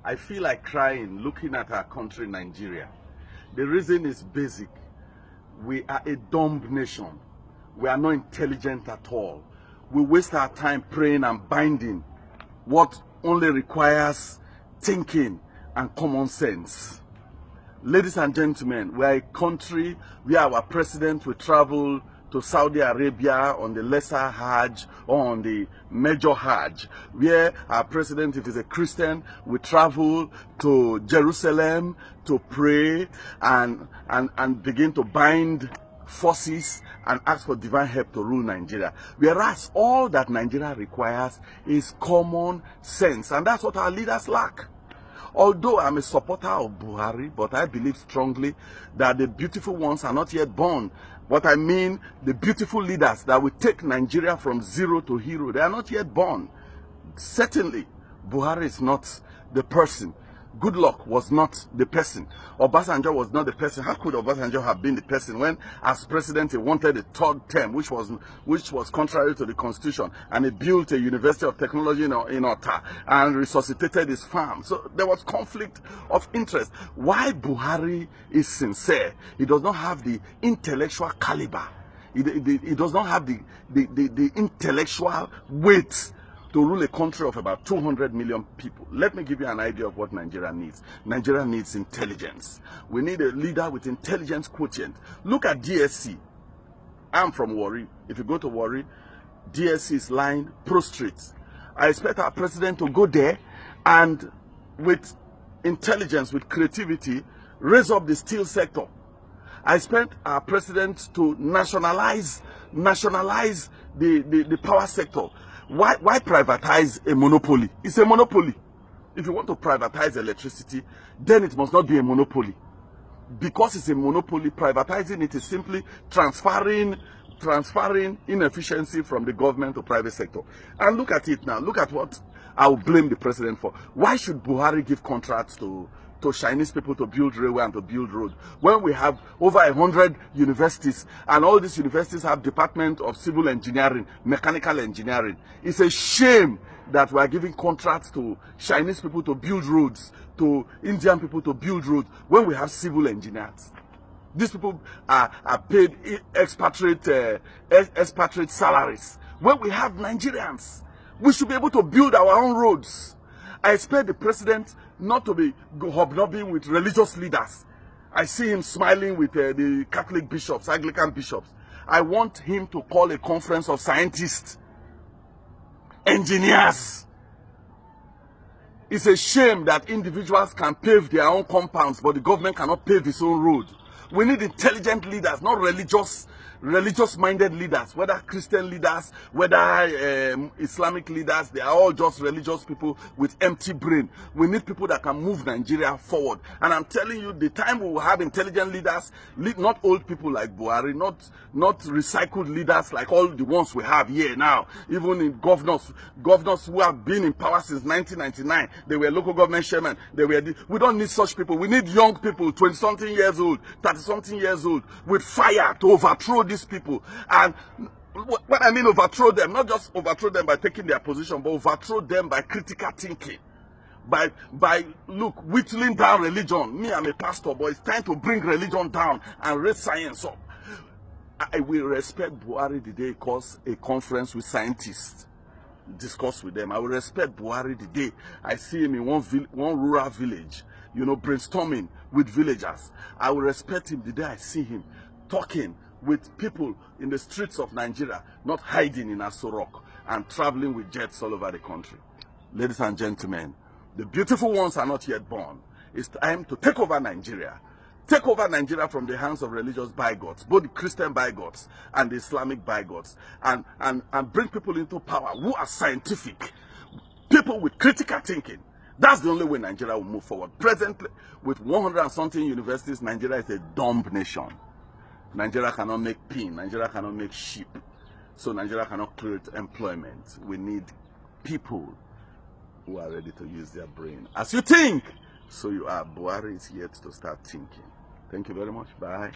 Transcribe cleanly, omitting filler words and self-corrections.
I feel like crying looking at our country, Nigeria. The reason is basic. We are a dumb nation. We are not intelligent at all. We waste our time praying and binding what only requires thinking and common sense. Ladies and gentlemen, we are a country where our president will travel to Saudi Arabia on the lesser Hajj or on the major Hajj, where our president, if he's a Christian, will travel to Jerusalem to pray and begin to bind forces and ask for divine help to rule Nigeria. Whereas all that Nigeria requires is common sense, and that's what our leaders lack. Although I'm a supporter of Buhari, but I believe strongly that the beautiful ones are not yet born. What I mean, the beautiful leaders that will take Nigeria from zero to hero, they are not yet born. Certainly, Buhari is not the person. Goodluck was not the person. Obasanjo was not the person. How could Obasanjo have been the person when, as president, he wanted a third term, which was contrary to the constitution, and he built a University of Technology in Ota and resuscitated his farm. So there was conflict of interest. Why Buhari is sincere? He does not have the intellectual caliber. He does not have the intellectual weight to rule a country of about 200 million people. Let me give you an idea of what Nigeria needs. Nigeria needs intelligence. We need a leader with intelligence quotient. Look at DSC. I'm from Warri. If you go to Warri, DSC is lying prostrate. I expect our president to go there and with intelligence, with creativity, raise up the steel sector. I expect our president to nationalize the power sector. Why privatize a monopoly? It's a monopoly. If you want to privatize electricity, then it must not be a monopoly. Because it's a monopoly, privatizing it is simply transferring inefficiency from the government to private sector. And look at it now. Look at what I will blame the president for. Why should Buhari give contracts to Chinese people to build railway and to build road, when we have over 100 universities, and all these universities have department of civil engineering, mechanical engineering? It's a shame that we are giving contracts to Chinese people to build roads, to Indian people to build roads, when we have civil engineers. These people are paid expatriate salaries. When we have Nigerians, we should be able to build our own roads. I expect the president not to be hobnobbing with religious leaders. I see him smiling with the Catholic bishops, Anglican bishops. I want him to call a conference of scientists, engineers. It's a shame that individuals can pave their own compounds, but the government cannot pave its own road. We need intelligent leaders, not religious-minded leaders, whether Christian leaders, whether Islamic leaders. They are all just religious people with empty brain. We need people that can move Nigeria forward. And I'm telling you, the time we will have intelligent leaders, not old people like Buhari, not recycled leaders like all the ones we have here now. Even in governors who have been in power since 1999, they were local government chairmen. We don't need such people. We need young people, 20-something years old, 30-something years old, with fire to overthrow these people. And what I mean overthrow them, not just overthrow them by taking their position, but overthrow them by critical thinking, by whittling down religion. Me, I'm a pastor, but it's time to bring religion down and raise science up. I will respect Buhari the day he calls a conference with scientists, discuss with them. I will respect Buhari the day I see him in one rural village, brainstorming with villagers. I will respect him the day I see him talking with people in the streets of Nigeria, not hiding in Aso Rock and traveling with jets all over the country. Ladies and gentlemen, the beautiful ones are not yet born. It's time to take over Nigeria. Take over Nigeria from the hands of religious bigots, both the Christian bigots and the Islamic bigots, and bring people into power who are scientific, people with critical thinking. That's the only way Nigeria will move forward. Presently, with 100 and something universities, Nigeria is a dumb nation. Nigeria cannot make pin. Nigeria cannot make sheep. So Nigeria cannot create employment. We need people who are ready to use their brain. As you think, so you are. Buhari is yet to start thinking. Thank you very much. Bye.